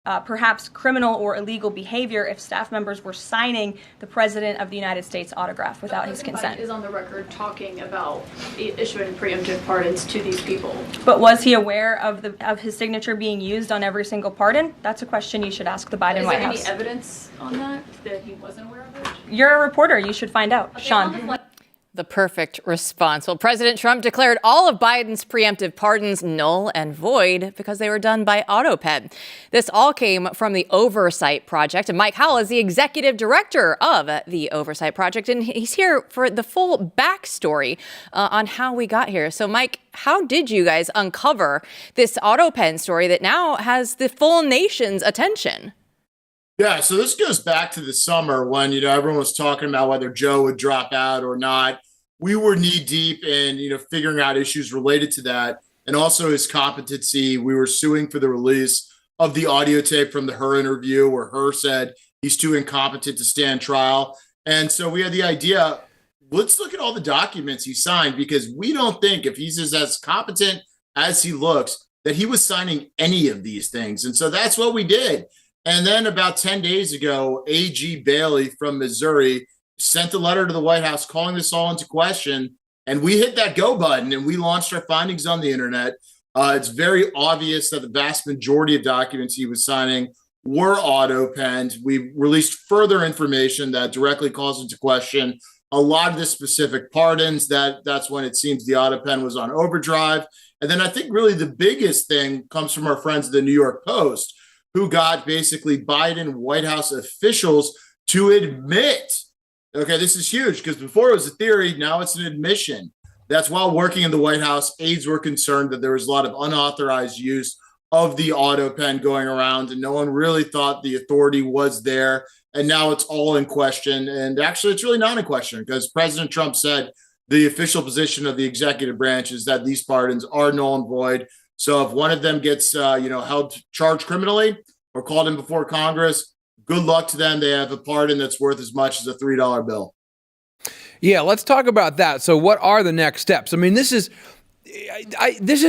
perhaps criminal or illegal behavior if staff members were signing the President of the United States autograph without his consent. Is on the record talking about issuing preemptive pardons to these people. But was he aware of his signature being used on every single pardon? That's a question you should ask the Biden White House. Is there any evidence on that he wasn't aware of it? You're a reporter. You should find out. Okay, Sean. The perfect response. Well, President Trump declared all of Biden's preemptive pardons null and void because they were done by Autopen. This all came from the Oversight Project. And Mike Howell is the executive director of the Oversight Project. And he's here for the full backstory on how we got here. So, Mike, how did you guys uncover this Autopen story that now has the full nation's attention? Yeah, so this goes back to the summer when, everyone was talking about whether Joe would drop out or not. We were knee deep in, figuring out issues related to that and also his competency. We were suing for the release of the audio tape from the Hur interview where Hur said he's too incompetent to stand trial. And so we had the idea, let's look at all the documents he signed, because we don't think if he's as competent as he looks that he was signing any of these things. And so that's what we did. And then about 10 days ago, A.G. Bailey from Missouri sent a letter to the White House calling this all into question. And we hit that go button and we launched our findings on the internet. It's very obvious that the vast majority of documents he was signing were auto-penned. We released further information that directly calls into question a lot of the specific pardons. That's when it seems the auto-pen was on overdrive. And then I think really the biggest thing comes from our friends at the New York Post, who got basically Biden White House officials to admit, okay, this is huge because before it was a theory, now it's an admission. That's while working in the White House, aides were concerned that there was a lot of unauthorized use of the auto pen going around and no one really thought the authority was there. And now it's all in question. And actually, it's really not in question because President Trump said the official position of the executive branch is that these pardons are null and void. So if one of them gets, held charged criminally or called in before Congress, good luck to them. They have a pardon that's worth as much as a $3 bill. Yeah, let's talk about that. So what are the next steps? I mean, this is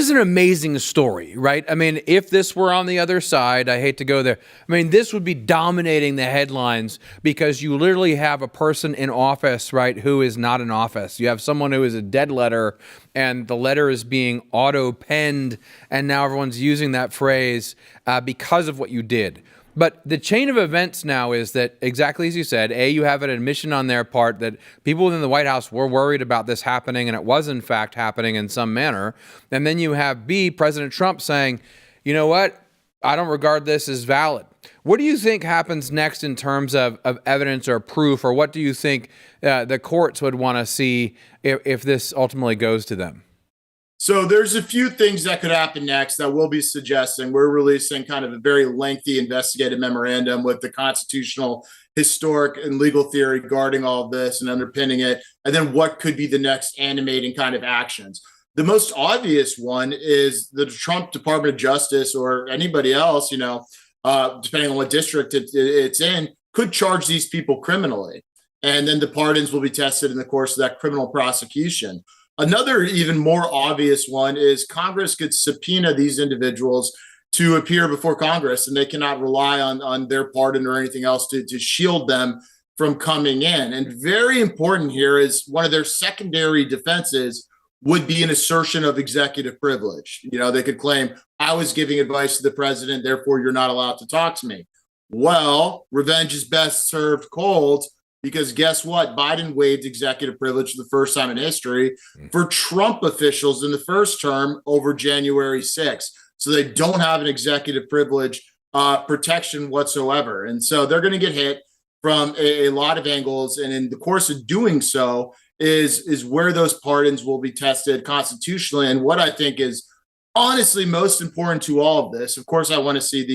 an amazing story, right? I mean, if this were on the other side, I hate to go there. I mean, this would be dominating the headlines because you literally have a person in office, right, who is not in office. You have someone who is a dead letter and the letter is being auto-penned and now everyone's using that phrase because of what you did. But the chain of events now is that, exactly as you said, A, you have an admission on their part that people within the White House were worried about this happening, and it was, in fact, happening in some manner. And then you have B, President Trump saying, you know what, I don't regard this as valid. What do you think happens next in terms of evidence or proof, or what do you think the courts would want to see if this ultimately goes to them? So there's a few things that could happen next that we'll be suggesting. We're releasing kind of a very lengthy investigative memorandum with the constitutional, historic, and legal theory guarding all of this and underpinning it, and then what could be the next animating kind of actions. The most obvious one is the Trump Department of Justice or anybody else, depending on what district it's in, could charge these people criminally. And then the pardons will be tested in the course of that criminal prosecution. Another even more obvious one is Congress could subpoena these individuals to appear before Congress, and they cannot rely on their pardon or anything else to shield them from coming in. And very important here is one of their secondary defenses would be an assertion of executive privilege. They could claim, I was giving advice to the president, therefore you're not allowed to talk to me. Well, revenge is best served cold. Because guess what? Biden waived executive privilege for the first time in history for Trump officials in the first term over January 6th. So they don't have an executive privilege protection whatsoever. And so they're going to get hit from a lot of angles. And in the course of doing so is where those pardons will be tested constitutionally. And what I think is honestly most important to all of this, of course, I want to see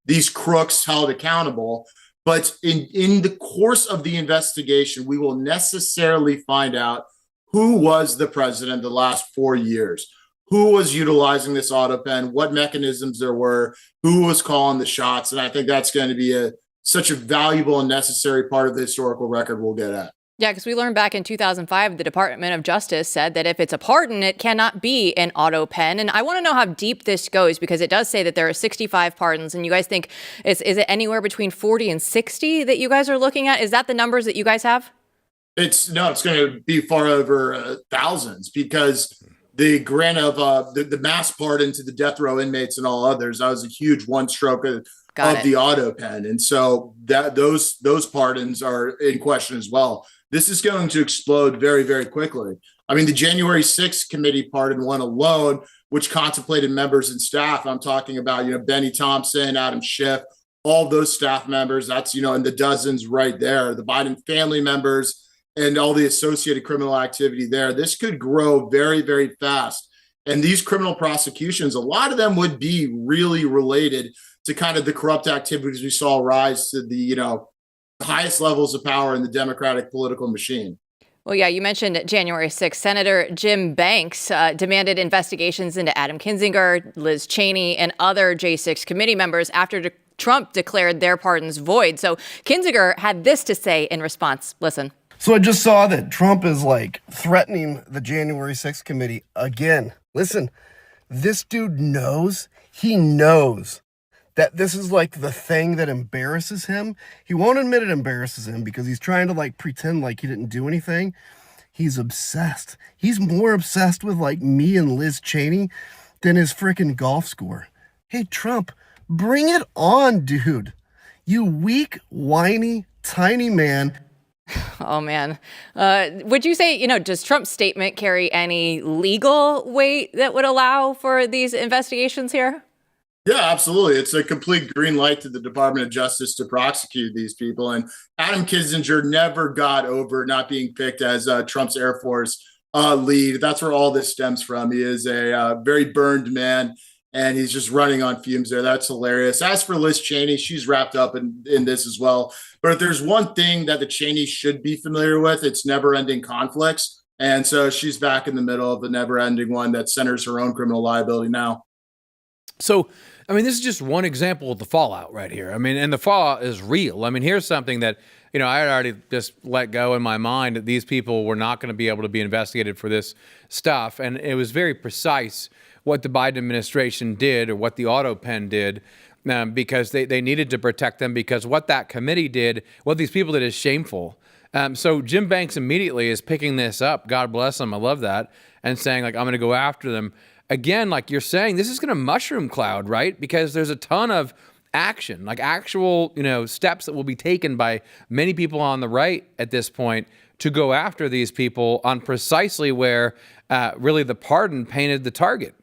these crooks held accountable. But in the course of the investigation, we will necessarily find out who was the president the last 4 years, who was utilizing this auto pen, what mechanisms there were, who was calling the shots. And I think that's going to be such a valuable and necessary part of the historical record we'll get at. Yeah, because we learned back in 2005, the Department of Justice said that if it's a pardon, it cannot be an Autopen. And I want to know how deep this goes, because it does say that there are 65 pardons. And you guys think, is it anywhere between 40 and 60 that you guys are looking at? Is that the numbers that you guys have? It's going to be far over thousands, because the grant of the mass pardon to the death row inmates and all others, that was a huge one stroke of the Autopen. And so that those pardons are in question as well. This is going to explode very, very quickly. I mean, the January 6th committee pardon one alone, which contemplated members and staff. I'm talking about, Benny Thompson, Adam Schiff, all those staff members. That's, in the dozens right there. The Biden family members and all the associated criminal activity there. This could grow very, very fast. And these criminal prosecutions, a lot of them would be really related to kind of the corrupt activities we saw rise to the, highest levels of power in the Democratic political machine. Well, yeah, you mentioned January 6th. Senator Jim Banks demanded investigations into Adam Kinzinger, Liz Cheney, and other J6 committee members after Trump declared their pardons void. So Kinzinger had this to say in response. Listen. So I just saw that Trump is threatening the January 6th committee again. Listen, this dude knows that this is the thing that embarrasses him. He won't admit it embarrasses him because he's trying to pretend like he didn't do anything. He's obsessed. He's more obsessed with me and Liz Cheney than his freaking golf score. Hey, Trump, bring it on, dude. You weak, whiny, tiny man. Oh, man. Would you say, does Trump's statement carry any legal weight that would allow for these investigations here? Yeah, absolutely. It's a complete green light to the Department of Justice to prosecute these people. And Adam Kinzinger never got over not being picked as Trump's Air Force lead. That's where all this stems from. He is a very burned man, and he's just running on fumes there. That's hilarious. As for Liz Cheney, she's wrapped up in this as well. But if there's one thing that the Cheneys should be familiar with, it's never-ending conflicts. And so she's back in the middle of a never-ending one that centers her own criminal liability now. So, this is just one example of the fallout right here. And the fallout is real. Here's something that, I had already just let go in my mind that these people were not going to be able to be investigated for this stuff. And it was very precise what the Biden administration did, or what the Autopen did, because they needed to protect them, because what that committee did, what these people did, is shameful. So Jim Banks immediately is picking this up. God bless him. I love that. And saying, I'm going to go after them. Again, like you're saying, this is going to mushroom cloud, right? Because there's a ton of action, actual, steps that will be taken by many people on the right at this point to go after these people on precisely where really the pardon painted the target.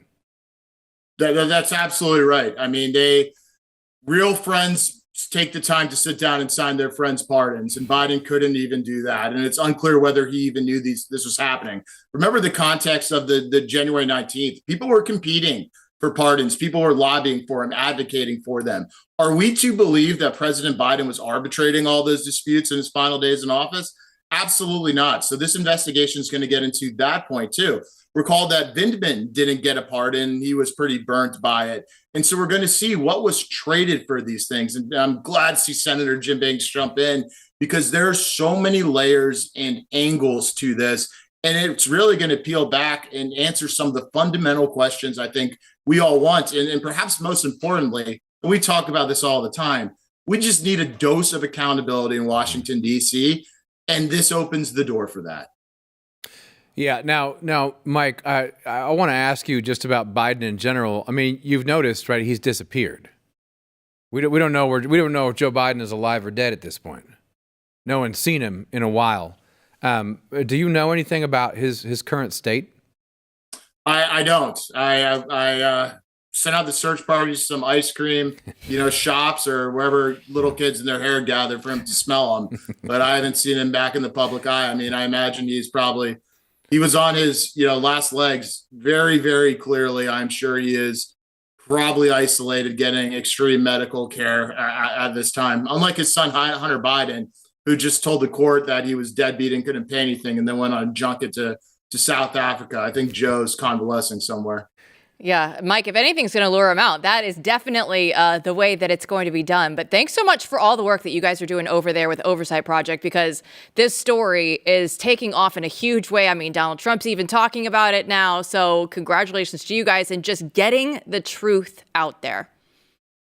That's absolutely right. Real friends take the time to sit down and sign their friends' pardons, and Biden couldn't even do that. And it's unclear whether he even knew this was happening. Remember the context of the January 19th. People were competing for pardons. People were lobbying for them, advocating for them. Are we to believe that President Biden was arbitrating all those disputes in his final days in office? Absolutely not. So this investigation is going to get into that point too. Recall that Vindman didn't get a pardon. He was pretty burnt by it. And so we're going to see what was traded for these things. And I'm glad to see Senator Jim Banks jump in, because there are so many layers and angles to this. And it's really going to peel back and answer some of the fundamental questions I think we all want. And perhaps most importantly, and we talk about this all the time, we just need a dose of accountability in Washington, D.C., and this opens the door for that. Yeah. Now, Mike, I want to ask you just about Biden in general. You've noticed, right? He's disappeared. We don't know if Joe Biden is alive or dead at this point. No one's seen him in a while. Do you know anything about his current state? I don't. I sent out the search parties, some ice cream, shops or wherever little kids and their hair gather for him to smell them. But I haven't seen him back in the public eye. I imagine he was on his, last legs very, very clearly. I'm sure he is probably isolated, getting extreme medical care at this time. Unlike his son, Hunter Biden, who just told the court that he was deadbeat and couldn't pay anything, and then went on a junket to South Africa. I think Joe's convalescing somewhere. Yeah, Mike, if anything's going to lure him out, that is definitely the way that it's going to be done. But thanks so much for all the work that you guys are doing over there with Oversight Project, because this story is taking off in a huge way. I mean, Donald Trump's even talking about it now. So congratulations to you guys and just getting the truth out there.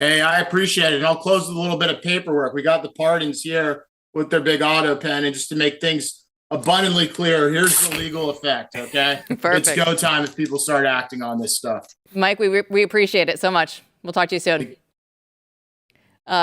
Hey, I appreciate it. And I'll close with a little bit of paperwork. We got the pardons here with their big Autopen. And just to make things abundantly clear, here's the legal effect, okay? Perfect. It's go time if people start acting on this stuff. Mike, we appreciate it so much. We'll talk to you soon.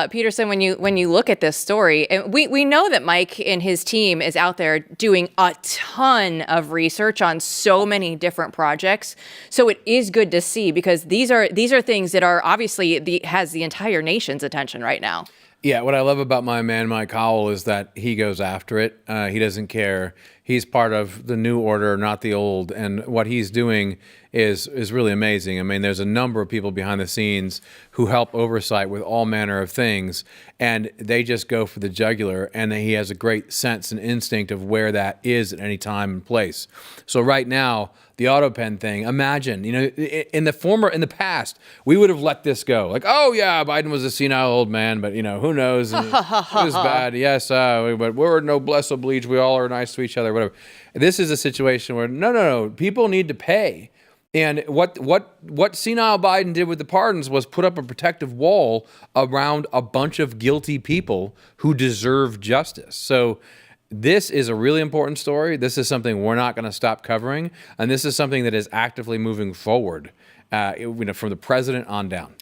Peterson, when you look at this story, and we know that Mike and his team is out there doing a ton of research on so many different projects. So it is good to see, because these are things that are obviously has the entire nation's attention right now. Yeah, what I love about my man, Mike Howell, is that he goes after it. He doesn't care. He's part of the new order, not the old. And what he's doing is really amazing. I mean, there's a number of people behind the scenes who help oversight with all manner of things, and they just go for the jugular, and he has a great sense and instinct of where that is at any time and place. So right now, the Autopen thing, imagine, in the past, we would have let this go. Like, oh yeah, Biden was a senile old man, but who knows? It was bad. Yes, but we're no bless oblige. We all are nice to each other, whatever. This is a situation where no, people need to pay. And what senile Biden did with the pardons was put up a protective wall around a bunch of guilty people who deserve justice. So this is a really important story. This is something we're not going to stop covering. And this is something that is actively moving forward from the president on down.